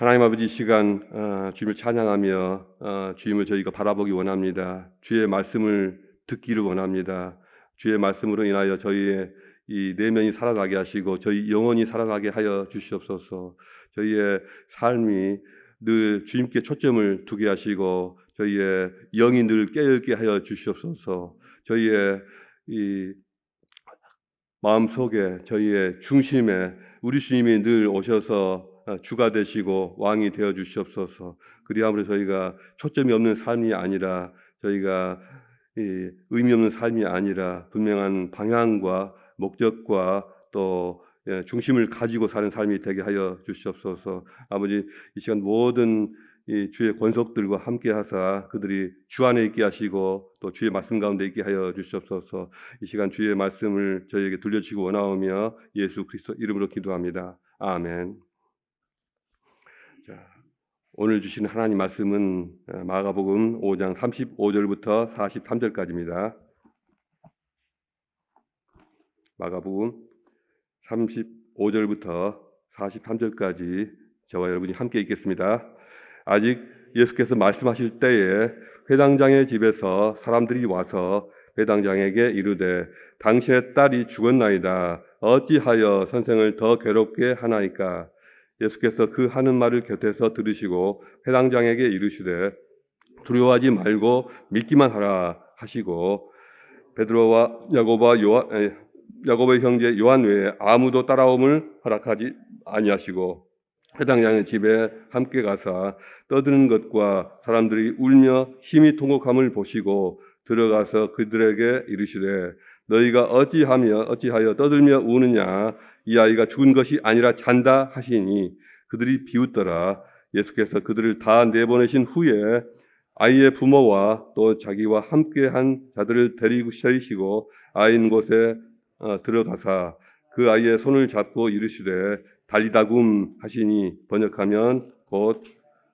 하나님 아버지, 이 시간 주님을 찬양하며 주님을 저희가 바라보기 원합니다. 주의 말씀을 듣기를 원합니다. 주의 말씀으로 인하여 저희의 이 내면이 살아나게 하시고 저희 영혼이 살아나게 하여 주시옵소서. 저희의 삶이 늘 주님께 초점을 두게 하시고 저희의 영이 늘 깨어있게 하여 주시옵소서. 저희의 이 마음속에, 저희의 중심에 우리 주님이 늘 오셔서 주가 되시고 왕이 되어 주시옵소서. 그리함으로 저희가 초점이 없는 삶이 아니라, 저희가 의미 없는 삶이 아니라 분명한 방향과 목적과 또 중심을 가지고 사는 삶이 되게 하여 주시옵소서. 아버지, 이 시간 모든 이 주의 권속들과 함께 하사 그들이 주 안에 있게 하시고 또 주의 말씀 가운데 있게 하여 주시옵소서. 이 시간 주의 말씀을 저희에게 들려주시고 원하오며 예수 그리스도 이름으로 기도합니다. 아멘. 자, 오늘 주신 하나님 말씀은 마가복음 5장 35절부터 43절까지입니다. 마가복음 35절부터 43절까지 저와 여러분이 함께 읽겠습니다. 아직 예수께서 말씀하실 때에 회당장의 집에서 사람들이 와서 회당장에게 이르되 당신의 딸이 죽었나이다. 어찌하여 선생을 더 괴롭게 하나이까? 예수께서 그 하는 말을 곁에서 들으시고 회당장에게 이르시되 두려워하지 말고 믿기만 하라 하시고 베드로와 야고보의 형제 요한 외에 아무도 따라옴을 허락하지 아니하시고 회당장의 집에 함께 가사 떠드는 것과 사람들이 울며 힘이 통곡함을 보시고 들어가서 그들에게 이르시되 너희가 어찌하여 떠들며 우느냐? 이 아이가 죽은 것이 아니라 잔다 하시니 그들이 비웃더라. 예수께서 그들을 다 내보내신 후에 아이의 부모와 또 자기와 함께한 자들을 데리시고 아이 있는 곳에 들어가사 그 아이의 손을 잡고 이르시되 달리다굼 하시니 번역하면 곧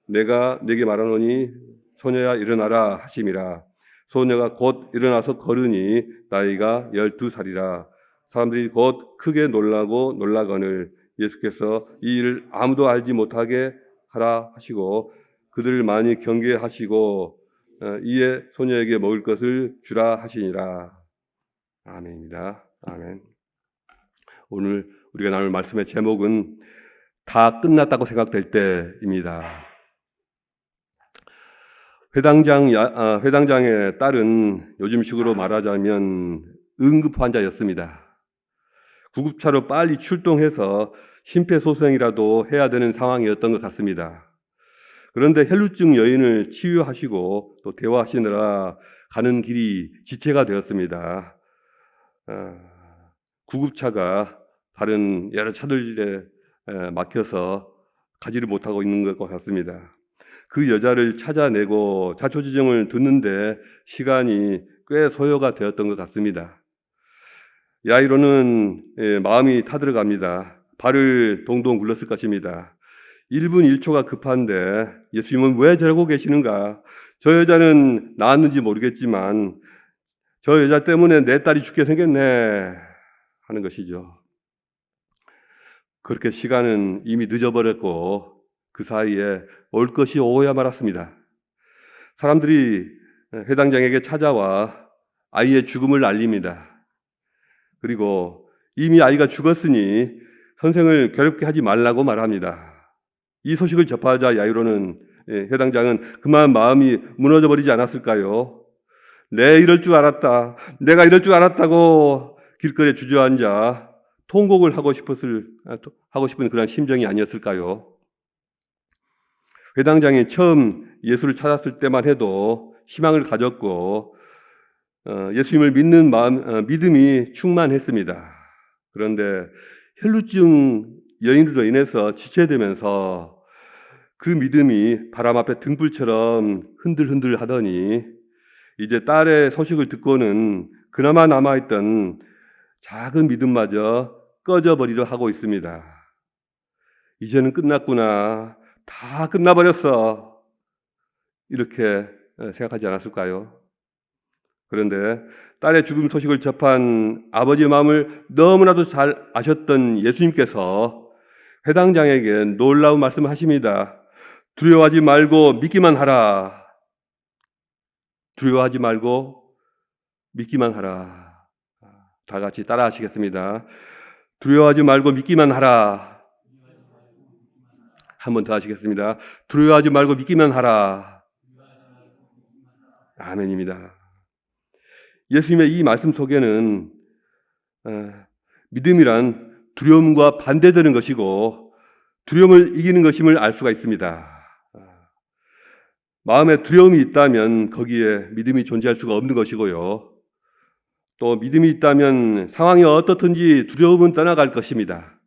내가 네게 말하노니 소녀야 일어나라 하심이라. 소녀가 곧 일어나서 걸으니 나이가 12살이라. 사람들이 곧 크게 놀라거늘 예수께서 이 일을 아무도 알지 못하게 하라 하시고 그들을 많이 경계하시고 이에 소녀에게 먹을 것을 주라 하시니라. 아멘입니다. 아멘. 오늘 우리가 나눌 말씀의 제목은 다 끝났다고 생각될 때입니다. 회당장의 딸은 요즘식으로 말하자면 응급 환자였습니다. 구급차로 빨리 출동해서 심폐소생이라도 해야 되는 상황이었던 것 같습니다. 그런데 혈루증 여인을 치유하시고 또 대화하시느라 가는 길이 지체가 되었습니다. 구급차가 다른 여러 차들에 막혀서 가지를 못하고 있는 것과 같습니다. 그 여자를 찾아내고 자초지종을 듣는데 시간이 꽤 소요가 되었던 것 같습니다. 야이로는 마음이 타들어갑니다. 발을 동동 굴렀을 것입니다. 1분 1초가 급한데 예수님은 왜 저러고 계시는가? 저 여자는 나았는지 모르겠지만 저 여자 때문에 내 딸이 죽게 생겼네 하는 것이죠. 그렇게 시간은 이미 늦어버렸고 그 사이에 올 것이 오야 말았습니다. 사람들이 회당장에게 찾아와 아이의 죽음을 알립니다. 그리고 이미 아이가 죽었으니 선생을 괴롭게 하지 말라고 말합니다. 이 소식을 접하자 야이로는 회당장은 그만 마음이 무너져 버리지 않았을까요? 내가 이럴 줄 알았다고 길거리에 주저앉아 통곡을 하고 싶은 그런 심정이 아니었을까요? 회당장이 처음 예수를 찾았을 때만 해도 희망을 가졌고 예수님을 믿는 믿음이 충만했습니다. 그런데 혈루증 여인으로 인해서 지체되면서 그 믿음이 바람 앞에 등불처럼 흔들흔들 하더니 이제 딸의 소식을 듣고는 그나마 남아있던 작은 믿음마저 꺼져버리려 하고 있습니다. 이제는 끝났구나. 다 끝나버렸어. 이렇게 생각하지 않았을까요? 그런데 딸의 죽음 소식을 접한 아버지의 마음을 너무나도 잘 아셨던 예수님께서 회당장에게 놀라운 말씀을 하십니다. 두려워하지 말고 믿기만 하라. 두려워하지 말고 믿기만 하라. 다 같이 따라 하시겠습니다. 두려워하지 말고 믿기만 하라. 한 번 더 하시겠습니다. 두려워하지 말고 믿기만 하라. 아멘입니다. 예수님의 이 말씀 속에는 믿음이란 두려움과 반대되는 것이고 두려움을 이기는 것임을 알 수가 있습니다. 마음에 두려움이 있다면 거기에 믿음이 존재할 수가 없는 것이고요. 또 믿음이 있다면 상황이 어떻든지 두려움은 떠나갈 것입니다.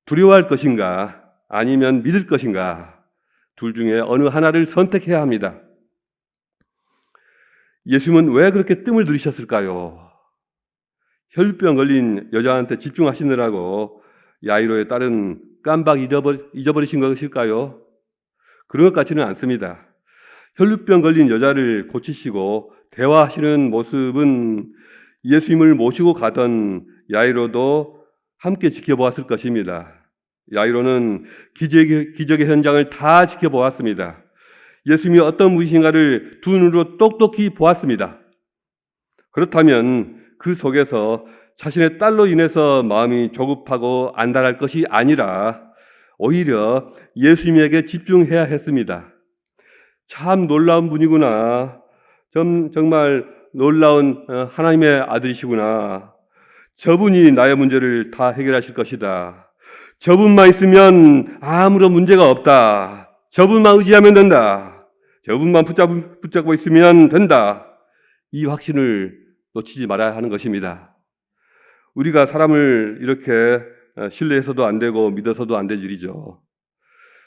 두려워할 것인가 아니면 믿을 것인가 둘 중에 어느 하나를 선택해야 합니다. 예수님은 왜 그렇게 뜸을 들이셨을까요? 혈루병 걸린 여자한테 집중하시느라고 야이로의 딸은 깜박 잊어버리신 것일까요? 그런 것 같지는 않습니다. 혈루병 걸린 여자를 고치시고 대화하시는 모습은 예수님을 모시고 가던 야이로도 함께 지켜보았을 것입니다. 야이로는 기적의 현장을 다 지켜보았습니다. 예수님이 어떤 분이신가를 두 눈으로 똑똑히 보았습니다. 그렇다면 그 속에서 자신의 딸로 인해서 마음이 조급하고 안달할 것이 아니라 오히려 예수님에게 집중해야 했습니다. 참 놀라운 분이구나. 정말 놀라운 하나님의 아들이시구나. 저분이 나의 문제를 다 해결하실 것이다. 저분만 있으면 아무런 문제가 없다. 저분만 의지하면 된다. 저분만 붙잡고 있으면 된다. 이 확신을 놓치지 말아야 하는 것입니다. 우리가 사람을 이렇게 신뢰해서도 안 되고 믿어서도 안 될 일이죠.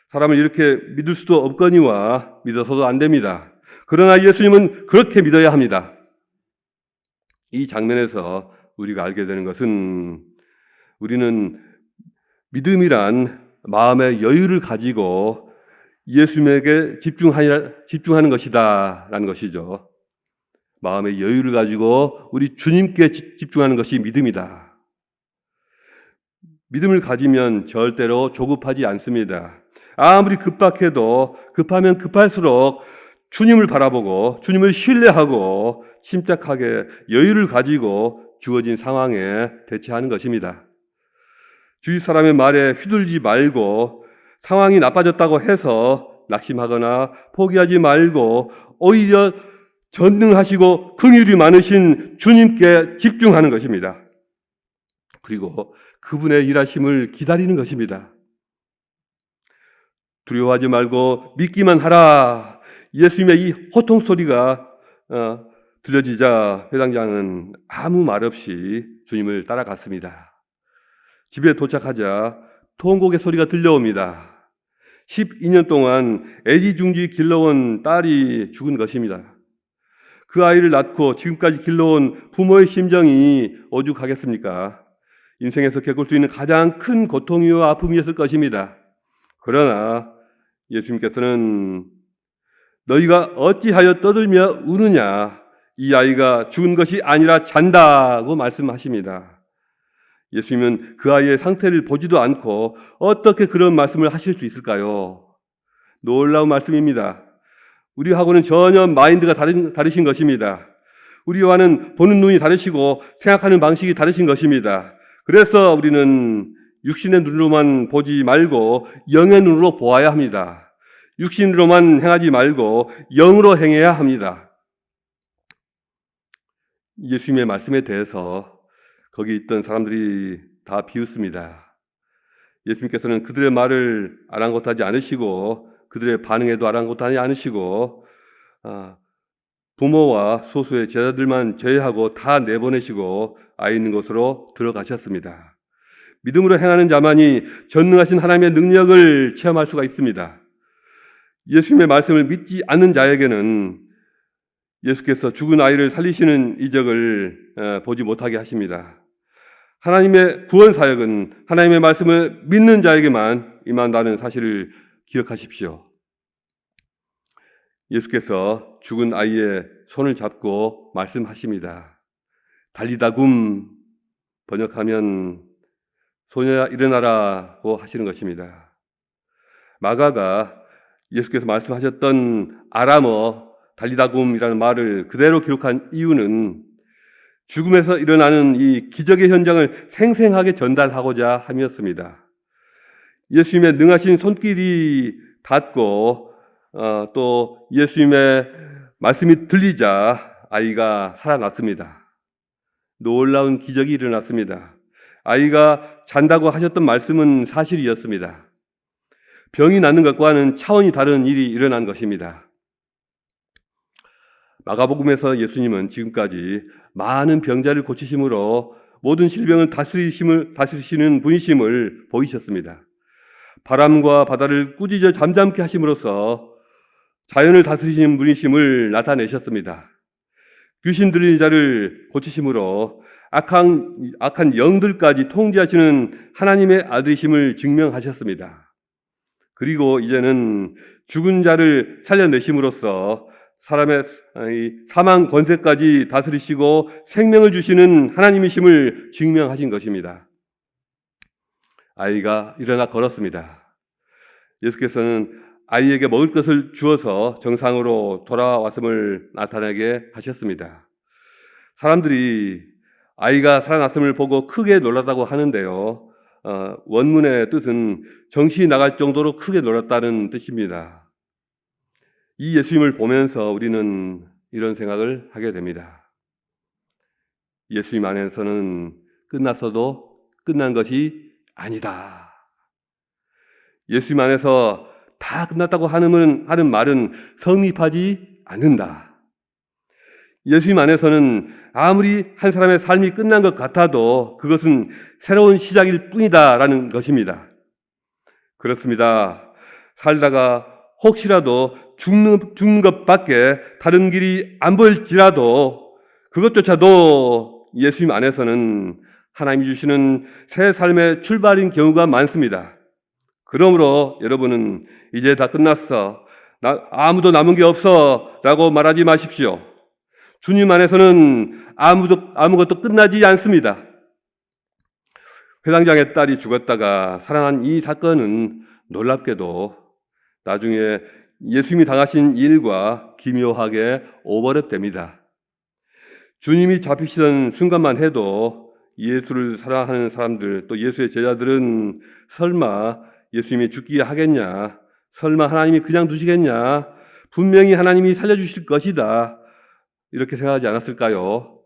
사람을 이렇게 믿을 수도 없거니와 믿어서도 안 됩니다. 그러나 예수님은 그렇게 믿어야 합니다. 이 장면에서 우리가 알게 되는 것은 우리는 믿음이란 마음의 여유를 가지고 예수님에게 집중하는 것이다 라는 것이죠. 마음의 여유를 가지고 우리 주님께 집중하는 것이 믿음이다. 믿음을 가지면 절대로 조급하지 않습니다. 아무리 급박해도 급하면 급할수록 주님을 바라보고 주님을 신뢰하고 침착하게 여유를 가지고 주어진 상황에 대처하는 것입니다. 주위 사람의 말에 휘둘리지 말고 상황이 나빠졌다고 해서 낙심하거나 포기하지 말고 오히려 전능하시고 긍휼이 많으신 주님께 집중하는 것입니다. 그리고 그분의 일하심을 기다리는 것입니다. 두려워하지 말고 믿기만 하라. 예수님의 이 호통 소리가 들려지자 회당장은 아무 말 없이 주님을 따라갔습니다. 집에 도착하자 통곡의 소리가 들려옵니다. 12년 동안 애지중지 길러온 딸이 죽은 것입니다. 그 아이를 낳고 지금까지 길러온 부모의 심정이 오죽하겠습니까? 인생에서 겪을 수 있는 가장 큰 고통이와 아픔이었을 것입니다. 그러나 예수님께서는 너희가 어찌하여 떠들며 우느냐? 이 아이가 죽은 것이 아니라 잔다고 말씀하십니다. 예수님은 그 아이의 상태를 보지도 않고 어떻게 그런 말씀을 하실 수 있을까요? 놀라운 말씀입니다. 우리하고는 전혀 마인드가 다르신 것입니다. 우리와는 보는 눈이 다르시고 생각하는 방식이 다르신 것입니다. 그래서 우리는 육신의 눈으로만 보지 말고 영의 눈으로 보아야 합니다. 육신으로만 행하지 말고 영으로 행해야 합니다. 예수님의 말씀에 대해서 거기 있던 사람들이 다 비웃습니다. 예수님께서는 그들의 말을 아랑곳하지 않으시고 그들의 반응에도 아랑곳하지 않으시고 부모와 소수의 제자들만 제외하고 다 내보내시고 아이 있는 곳으로 들어가셨습니다. 믿음으로 행하는 자만이 전능하신 하나님의 능력을 체험할 수가 있습니다. 예수님의 말씀을 믿지 않는 자에게는 예수께서 죽은 아이를 살리시는 이적을 보지 못하게 하십니다. 하나님의 구원 사역은 하나님의 말씀을 믿는 자에게만 임한다는 사실을 기억하십시오. 예수께서 죽은 아이의 손을 잡고 말씀하십니다. 달리다굼, 번역하면 소녀야 일어나라고 하시는 것입니다. 마가가 예수께서 말씀하셨던 아람어 달리다굼이라는 말을 그대로 기록한 이유는 죽음에서 일어나는 이 기적의 현장을 생생하게 전달하고자 함이었습니다. 예수님의 능하신 손길이 닿고 또 예수님의 말씀이 들리자 아이가 살아났습니다. 놀라운 기적이 일어났습니다. 아이가 잔다고 하셨던 말씀은 사실이었습니다. 병이 낫는 것과는 차원이 다른 일이 일어난 것입니다. 마가복음에서 예수님은 지금까지 많은 병자를 고치심으로 모든 질병을 다스리시는 분이심을 보이셨습니다. 바람과 바다를 꾸짖어 잠잠케 하심으로써 자연을 다스리시는 분이심을 나타내셨습니다. 귀신 들린 자를 고치심으로 악한 영들까지 통제하시는 하나님의 아들이심을 증명하셨습니다. 그리고 이제는 죽은 자를 살려내심으로써 사람의 사망 권세까지 다스리시고 생명을 주시는 하나님이심을 증명하신 것입니다. 아이가 일어나 걸었습니다. 예수께서는 아이에게 먹을 것을 주어서 정상으로 돌아왔음을 나타나게 하셨습니다. 사람들이 아이가 살아났음을 보고 크게 놀랐다고 하는데요. 원문의 뜻은 정신이 나갈 정도로 크게 놀랐다는 뜻입니다. 이 예수님을 보면서 우리는 이런 생각을 하게 됩니다. 예수님 안에서는 끝났어도 끝난 것이 아니다. 예수님 안에서 다 끝났다고 하는 말은 성립하지 않는다. 예수님 안에서는 아무리 한 사람의 삶이 끝난 것 같아도 그것은 새로운 시작일 뿐이다라는 것입니다. 그렇습니다. 살다가 혹시라도 죽는 것밖에 다른 길이 안 보일지라도 그것조차도 예수님 안에서는 하나님이 주시는 새 삶의 출발인 경우가 많습니다. 그러므로 여러분은 이제 다 끝났어. 아무도 남은 게 없어. 라고 말하지 마십시오. 주님 안에서는 아무것도 끝나지 않습니다. 회당장의 딸이 죽었다가 살아난 이 사건은 놀랍게도 나중에 예수님이 당하신 일과 기묘하게 오버랩됩니다. 주님이 잡히시던 순간만 해도 예수를 사랑하는 사람들, 또 예수의 제자들은 설마 예수님이 죽기 하겠냐? 설마 하나님이 그냥 두시겠냐? 분명히 하나님이 살려주실 것이다. 이렇게 생각하지 않았을까요?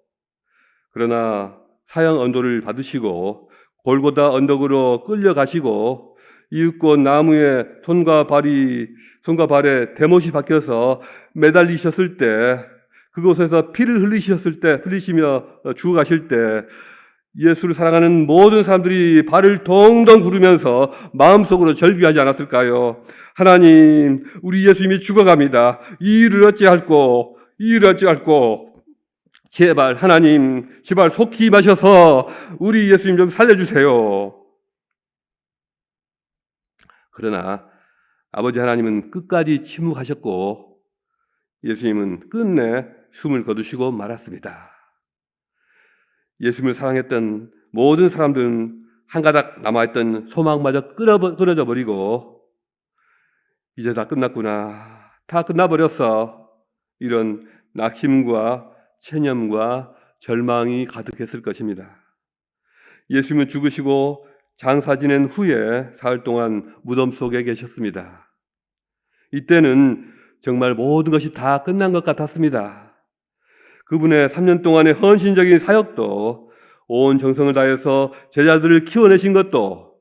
그러나 사형 언도를 받으시고 골고다 언덕으로 끌려가시고 이윽고 나무에 손과 발에 대못이 박혀서 매달리셨을 때, 그곳에서 피를 흘리시며 죽어가실 때 예수를 사랑하는 모든 사람들이 발을 동동 구르면서 마음속으로 절규하지 않았을까요? 하나님, 우리 예수님이 죽어갑니다. 이 일을 어찌할꼬? 제발 하나님, 제발 속히 임하셔서 우리 예수님 좀 살려주세요. 그러나 아버지 하나님은 끝까지 침묵하셨고 예수님은 끝내 숨을 거두시고 말았습니다. 예수님을 사랑했던 모든 사람들은 한 가닥 남아있던 소망마저 끊어져 버리고 이제 다 끝났구나, 다 끝나버렸어, 이런 낙심과 체념과 절망이 가득했을 것입니다. 예수님은 죽으시고 장사 지낸 후에 사흘 동안 무덤 속에 계셨습니다. 이때는 정말 모든 것이 다 끝난 것 같았습니다. 그분의 3년 동안의 헌신적인 사역도, 온 정성을 다해서 제자들을 키워내신 것도,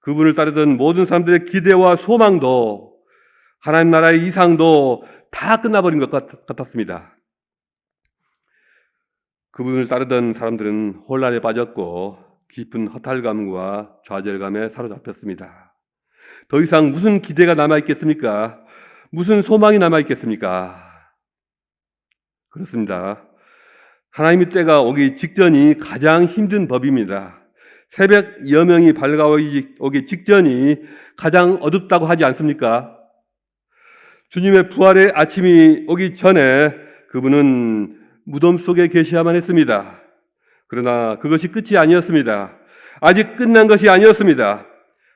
그분을 따르던 모든 사람들의 기대와 소망도, 하나님 나라의 이상도 다 끝나버린 것 같았습니다. 그분을 따르던 사람들은 혼란에 빠졌고 깊은 허탈감과 좌절감에 사로잡혔습니다. 더 이상 무슨 기대가 남아있겠습니까? 무슨 소망이 남아있겠습니까? 그렇습니다. 하나님의 때가 오기 직전이 가장 힘든 법입니다. 새벽 여명이 밝아오기 직전이 가장 어둡다고 하지 않습니까? 주님의 부활의 아침이 오기 전에 그분은 무덤 속에 계셔야만 했습니다. 그러나 그것이 끝이 아니었습니다. 아직 끝난 것이 아니었습니다.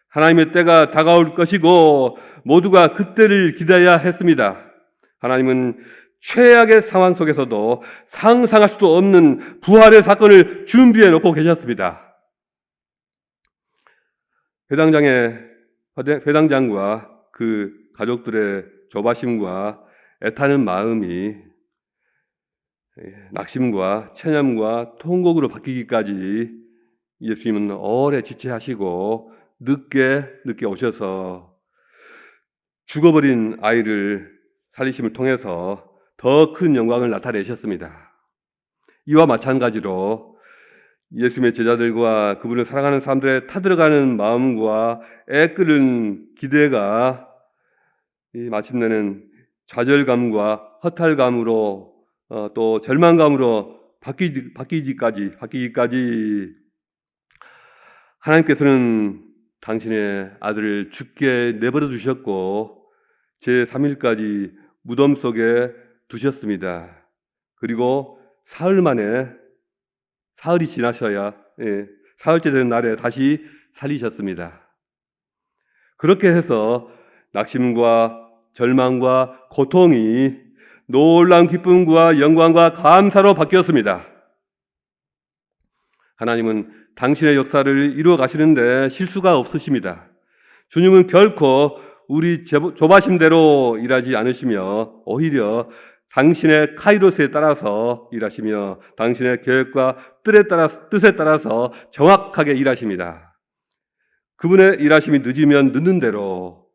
하나님의 때가 다가올 것이고 모두가 그때를 기다려야 했습니다. 하나님은 최악의 상황 속에서도 상상할 수도 없는 부활의 사건을 준비해 놓고 계셨습니다. 회당장과 그 가족들의 조바심과 애타는 마음이 낙심과 체념과 통곡으로 바뀌기까지 예수님은 오래 지체하시고 늦게 오셔서 죽어버린 아이를 살리심을 통해서 더 큰 영광을 나타내셨습니다. 이와 마찬가지로 예수님의 제자들과 그분을 사랑하는 사람들의 타들어가는 마음과 애끓는 기대가 마침내는 좌절감과 허탈감으로 또 절망감으로 바뀌기까지 하나님께서는 당신의 아들을 죽게 내버려 두셨고 제3일까지 무덤 속에 두셨습니다. 그리고 사흘이 지나셔야 사흘째 되는 날에 다시 살리셨습니다. 그렇게 해서 낙심과 절망과 고통이 놀라운 기쁨과 영광과 감사로 바뀌었습니다. 하나님은 당신의 역사를 이루어 가시는데 실수가 없으십니다. 주님은 결코 우리 조바심대로 일하지 않으시며 오히려 당신의 카이로스에 따라서 일하시며 당신의 계획과 뜻에 따라서 정확하게 일하십니다. 그분의 일하심이 늦으면 늦는 대로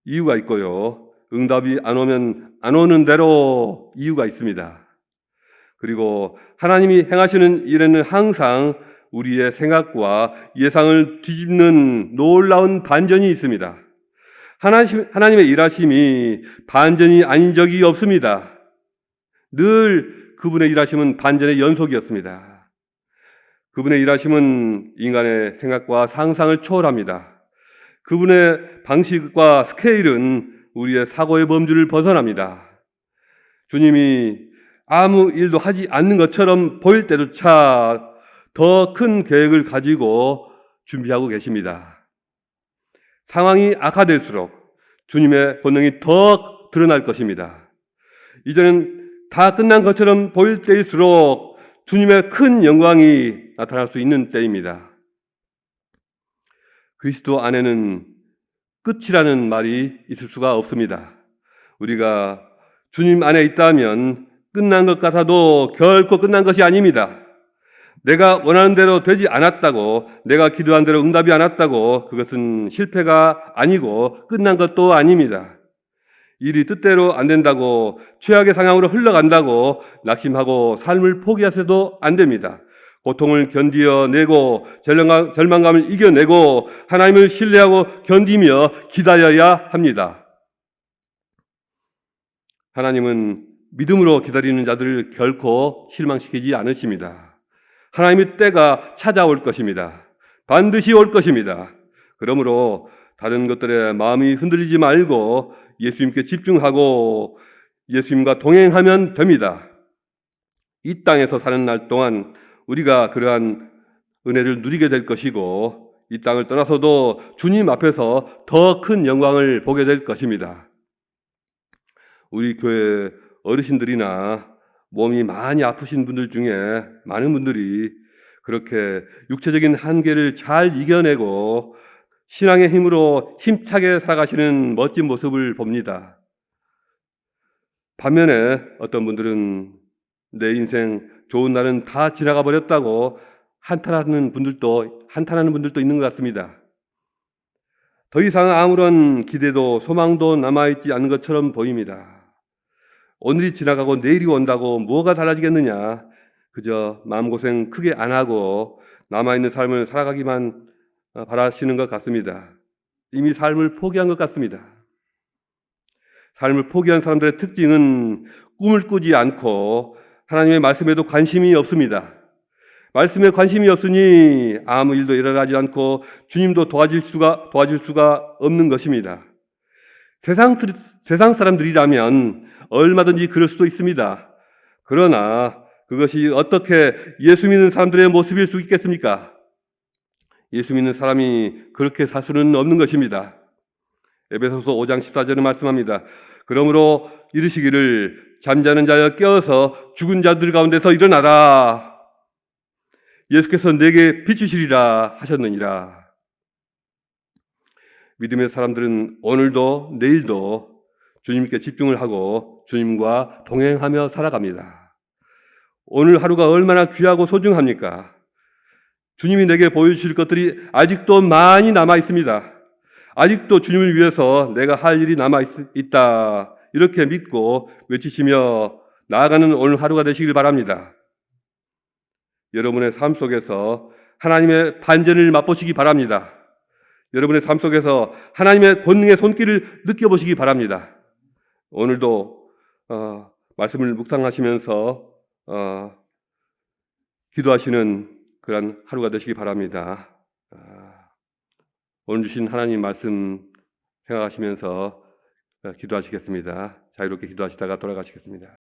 이유가 있고요. 응답이 안 오면 안 오는 대로 이유가 있습니다. 그리고 하나님이 행하시는 일에는 항상 우리의 생각과 예상을 뒤집는 놀라운 반전이 있습니다. 하나님의 일하심이 반전이 아닌 적이 없습니다. 늘 그분의 일하심은 반전의 연속이었습니다. 그분의 일하심은 인간의 생각과 상상을 초월합니다. 그분의 방식과 스케일은 우리의 사고의 범주를 벗어납니다. 주님이 아무 일도 하지 않는 것처럼 보일 때조차 더 큰 계획을 가지고 준비하고 계십니다. 상황이 악화될수록 주님의 권능이 더 드러날 것입니다. 이제는 다 끝난 것처럼 보일 때일수록 주님의 큰 영광이 나타날 수 있는 때입니다. 그리스도 안에는 끝이라는 말이 있을 수가 없습니다. 우리가 주님 안에 있다면 끝난 것 같아도 결코 끝난 것이 아닙니다. 내가 원하는 대로 되지 않았다고, 내가 기도한 대로 응답이 안 왔다고 그것은 실패가 아니고 끝난 것도 아닙니다. 일이 뜻대로 안 된다고, 최악의 상황으로 흘러간다고 낙심하고 삶을 포기하셔도 안 됩니다. 고통을 견디어내고 절망감을 이겨내고 하나님을 신뢰하고 견디며 기다려야 합니다. 하나님은 믿음으로 기다리는 자들을 결코 실망시키지 않으십니다. 하나님의 때가 찾아올 것입니다. 반드시 올 것입니다. 그러므로 다른 것들에 마음이 흔들리지 말고 예수님께 집중하고 예수님과 동행하면 됩니다. 이 땅에서 사는 날 동안 우리가 그러한 은혜를 누리게 될 것이고 이 땅을 떠나서도 주님 앞에서 더 큰 영광을 보게 될 것입니다. 우리 교회 어르신들이나 몸이 많이 아프신 분들 중에 많은 분들이 그렇게 육체적인 한계를 잘 이겨내고 신앙의 힘으로 힘차게 살아가시는 멋진 모습을 봅니다. 반면에 어떤 분들은 내 인생 좋은 날은 다 지나가 버렸다고 한탄하는 분들도 있는 것 같습니다. 더 이상 아무런 기대도 소망도 남아있지 않은 것처럼 보입니다. 오늘이 지나가고 내일이 온다고 뭐가 달라지겠느냐, 그저 마음고생 크게 안 하고 남아있는 삶을 살아가기만 바라시는 것 같습니다. 이미 삶을 포기한 것 같습니다. 삶을 포기한 사람들의 특징은 꿈을 꾸지 않고 하나님의 말씀에도 관심이 없습니다. 말씀에 관심이 없으니 아무 일도 일어나지 않고 주님도 도와줄 수가 없는 것입니다. 세상 사람들이라면 얼마든지 그럴 수도 있습니다. 그러나 그것이 어떻게 예수 믿는 사람들의 모습일 수 있겠습니까? 예수 믿는 사람이 그렇게 살 수는 없는 것입니다. 에베소서 5장 14절은 말씀합니다. 그러므로 이르시기를 잠자는 자여 깨어서 죽은 자들 가운데서 일어나라. 예수께서 내게 비추시리라 하셨느니라. 믿음의 사람들은 오늘도 내일도 주님께 집중을 하고 주님과 동행하며 살아갑니다. 오늘 하루가 얼마나 귀하고 소중합니까? 주님이 내게 보여주실 것들이 아직도 많이 남아 있습니다. 아직도 주님을 위해서 내가 할 일이 남아 있다. 이렇게 믿고 외치시며 나아가는 오늘 하루가 되시길 바랍니다. 여러분의 삶 속에서 하나님의 반전을 맛보시기 바랍니다. 여러분의 삶 속에서 하나님의 권능의 손길을 느껴보시기 바랍니다. 오늘도 말씀을 묵상하시면서 기도하시는 그런 하루가 되시기 바랍니다. 오늘 주신 하나님 말씀 생각하시면서 기도하시겠습니다. 자유롭게 기도하시다가 돌아가시겠습니다.